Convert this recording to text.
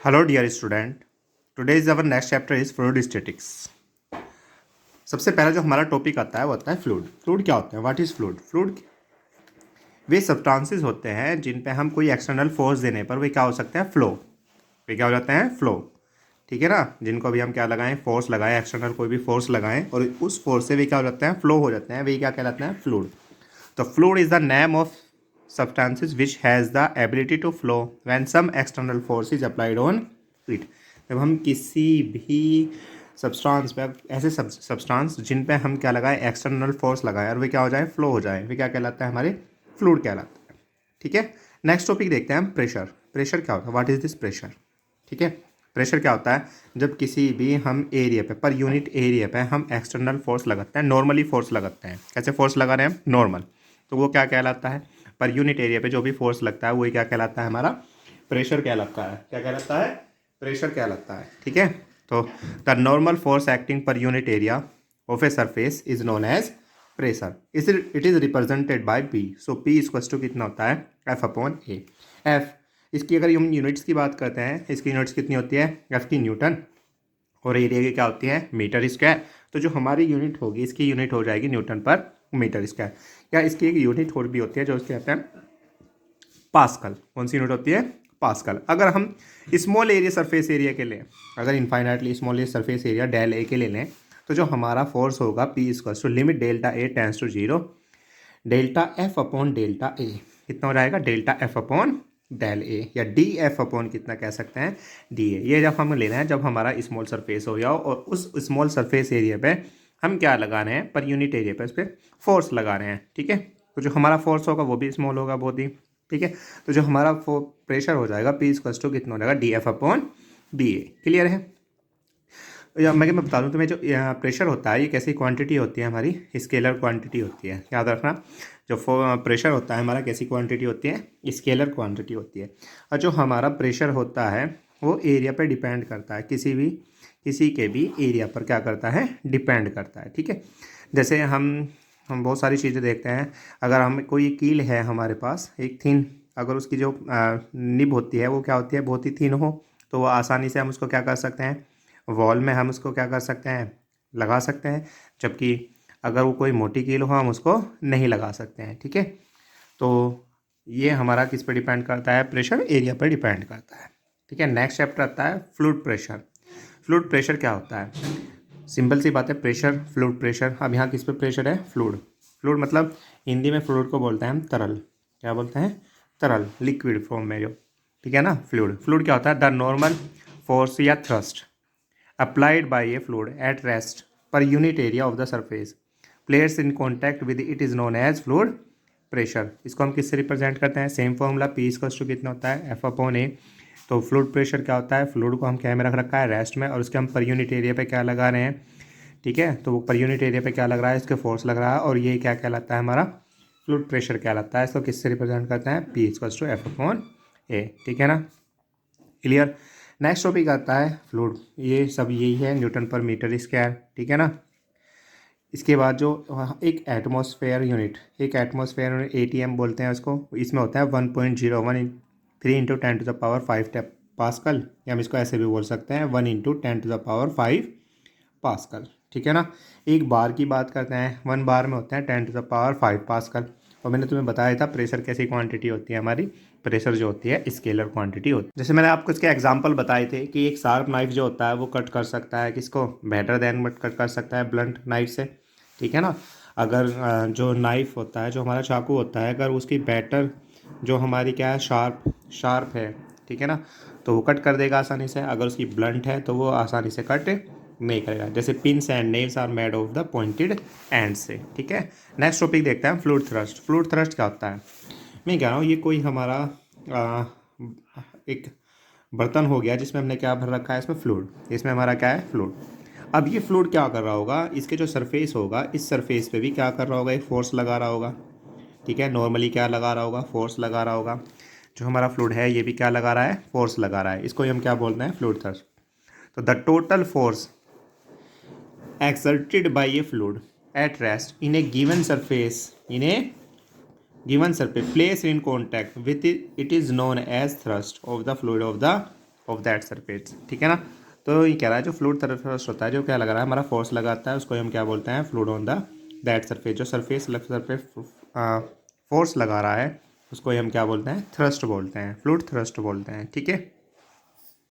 Hello dear student, today is our next chapter is fluid statics. सबसे पहला जो हमारा टॉपिक आता है वो आता है फ्लूइड। फ्लूइड क्या होता है? What is fluid? Fluid way substances होते हैं जिन पे हम कोई एक्सटर्नल फोर्स देने पर वे क्या हो सकते हैं? फ्लो। वे क्या हो जाते हैं? फ्लो। ठीक है ना। जिनको भी हम क्या लगाएं? फोर्स लगाएं, एक्सटर्नल कोई भी फोर्स लगाएं और उस फोर्स से वे क्या हो जाते हैं? फ्लो हो जाते हैं। वे क्या कहलाते हैं? फ्लूइड। तो fluid is the name of substances which has the ability to flow when some external force is applied on it। जब हम किसी भी सब्सटेंस पे ऐसे सब्सटेंस जिन पे हम क्या लगाए? एक्सटर्नल फोर्स लगाए और वे क्या हो जाए? फ्लो हो जाए। वे क्या कहलाता है? हमारे फ्लूइड कहलाता है। ठीक है। नेक्स्ट टॉपिक देखते हैं हम प्रेशर। प्रेशर क्या होता है? What is this pressure? ठीक है। प्रेशर क्या होता है? जब किसी भी हम एरिया पे पर यूनिट एरिया पे हम एक्सटर्नल फोर्स लगाते हैं, नॉर्मली फोर्स लगाते हैं। कैसे फोर्स लगा रहे हैं? नॉर्मल। तो वो क्या कहलाता है? पर यूनिट एरिया पे जो भी फोर्स लगता है वही क्या कहलाता है? हमारा प्रेशर कहलाता है। क्या कहलाता है? प्रेशर कहलाता है। ठीक है। तो the normal force acting per unit area of a surface is known as pressure. It is represented by P. So P equal to कितना होता है? एफ अपॉन ए। एफ इसकी अगर हम यूनिट्स की बात करते हैं, इसकी यूनिट्स कितनी होती है? एफ की न्यूटन और एरिया की क्या होती है? Metre square. तो जो हमारी यूनिट होगी इसकी यूनिट हो जाएगी न्यूटन पर मीटर स्क्वायर। या इसकी एक यूनिट और भी होती है जो उसके कहते हैं पास्कल। कौन सी यूनिट होती है? पास्कल। अगर हम स्मॉल एरिया सरफेस एरिया के लिए, अगर infinitely small area surface area del A के ले लें तो जो हमारा फोर्स होगा P equal to limit delta A tends to zero delta F upon delta A. कितना हो जाएगा? Delta F upon del A या डी एफ अपॉन कितना कह सकते हैं? D A. ये जब हम लेना है जब हमारा स्मॉल सरफेस हो जाओ और उस स्मॉल सरफेस एरिया पे हम क्या लगा रहे हैं? पर यूनिट एरिया पे उस पर फोर्स लगा रहे हैं। ठीक है। तो जो हमारा फोर्स होगा वो भी स्मॉल होगा बहुत ही। ठीक है। तो जो हमारा प्रेशर हो जाएगा पी इक्वल टू कितना हो जाएगा? D F upon D A. Clear है? या मैं बता दूं तुम्हें, जो प्रेशर होता है ये कैसी क्वांटिटी होती है? हमारी स्केलर क्वांटिटी होती है। याद रखना, जो प्रेशर होता है हमारा कैसी क्वांटिटी होती है? स्केलर क्वांटिटी होती है। और जो हमारा प्रेशर होता है वो एरिया पर डिपेंड करता है। किसी के भी एरिया पर क्या करता है? डिपेंड करता है। ठीक है। जैसे हम बहुत सारी चीज़ें देखते हैं। अगर हम कोई कील है हमारे पास एक थिन, अगर उसकी जो निब होती है वो क्या होती है? बहुत ही थिन हो तो वो आसानी से हम उसको क्या कर सकते हैं? वॉल में हम उसको क्या कर सकते हैं? लगा सकते हैं। जबकि अगर वो कोई मोटी कील हो हम उसको नहीं लगा सकते हैं। ठीक है। तो ये हमारा किस पर डिपेंड करता है? प्रेशर एरिया पर डिपेंड करता है। ठीक है। नेक्स्ट चैप्टर आता है फ्लूइड प्रेशर। फ्लूइड प्रेशर क्या होता है? सिंपल सी बात है, प्रेशर, फ्लूइड प्रेशर। अब यहाँ किस पे प्रेशर है? फ्लूइड। फ्लूइड मतलब हिंदी में फ्लूइड को बोलते हैं हम तरल। क्या बोलते हैं? तरल, लिक्विड फॉर्म में जो। ठीक है ना। फ्लूइड फ्लूइड क्या होता है? द नॉर्मल फोर्स या thrust applied by a fluid at rest per unit area of the surface placed in contact with it is known as fluid pressure। इसको हम किससे रिप्रेजेंट करते हैं? Same formula P equals to कितना होता है? F upon A. तो fluid pressure क्या होता है? फ्लूइड को हम क्या में रख रखा है? रेस्ट में। और उसके हम पर यूनिट एरिया पे क्या लगा रहे हैं? ठीक है। तो वो पर यूनिट एरिया पे क्या लग रहा है? इसके फोर्स लग रहा है और ये क्या कहलाता है? हमारा फ्लूइड प्रेशर कहलाता है। इसको किससे रिप्रेजेंट करते हैं? P equals to F upon A. ठीक है ना। क्लियर। नेक्स्ट टॉपिक आता है फ्लूइड। ये सब यही है, न्यूटन पर मीटर स्क्वायर। ठीक है ना। इसके बाद जो एक एटमॉस्फेयर यूनिट, एक एटमॉस्फेयर यूनिट एटीएम बोलते हैं उसको। इसमें होता है 1.03 इंटू 10⁵ पास्कल। या हम इसको ऐसे भी बोल सकते हैं 1 इंटू 10⁵ पास्कल। ठीक है ना। एक बार की बात करते हैं, 1 बार में होते हैं 10⁵ पास्कल। और मैंने तुम्हें बताया था प्रेशर कैसी क्वांटिटी होती है? हमारी प्रेशर जो होती है स्केलर क्वांटिटी होती है। जैसे मैंने आपको इसके एग्जांपल बताए थे कि एक शार्प नाइफ जो होता है वो कट कर सकता है किसको? बेटर देन बट कट कर सकता है ब्लंट नाइफ से। ठीक है ना। अगर जो नाइफ होता है, जो हमारा चाकू होता है, अगर उसकी बेटर जो हमारी क्या है? शार्प है। ठीक है ना। तो वो कट कर देगा आसानी से। अगर उसकी ब्लंट है तो वो आसानी से कट नहीं करेगा। जैसे pins and nails are made of the pointed end से। ठीक है। नेक्स्ट टॉपिक देखते हैं फ्लूइड थ्रस्ट। फ्लूइड थ्रस्ट क्या होता है? मैं कह रहा हूँ ये कोई हमारा एक बर्तन हो गया जिसमें हमने क्या भर रखा है? इसमें फ्लूइड। इसमें हमारा क्या है? फ्लूइड। अब ये फ्लूइड क्या कर रहा होगा? इसके जो सरफेस होगा इस सरफेस पे भी क्या कर रहा होगा? एक फोर्स लगा रहा होगा। ठीक है। नॉर्मली क्या लगा रहा होगा? फोर्स लगा रहा होगा। जो हमारा फ्लूइड है ये भी क्या लगा रहा है? फोर्स लगा रहा है। इसको हम क्या बोलते हैं? Fluid thrust. तो the total force exerted by a fluid at rest in a given surface placed in contact with it is known as thrust of the fluid of the of that surface, ठीक है ना। तो ये कह रहा है जो फ्लूइड थ्रस्ट होता है, जो क्या लगा रहा है हमारा फोर्स लगाता है, उसको हम क्या बोलते हैं, fluid on the that surface. जो सरफेस फोर्स लगा रहा है उसको हम क्या बोलते हैं, थ्रस्ट बोलते हैं, फ्लूइड थ्रस्ट बोलते हैं, ठीक है।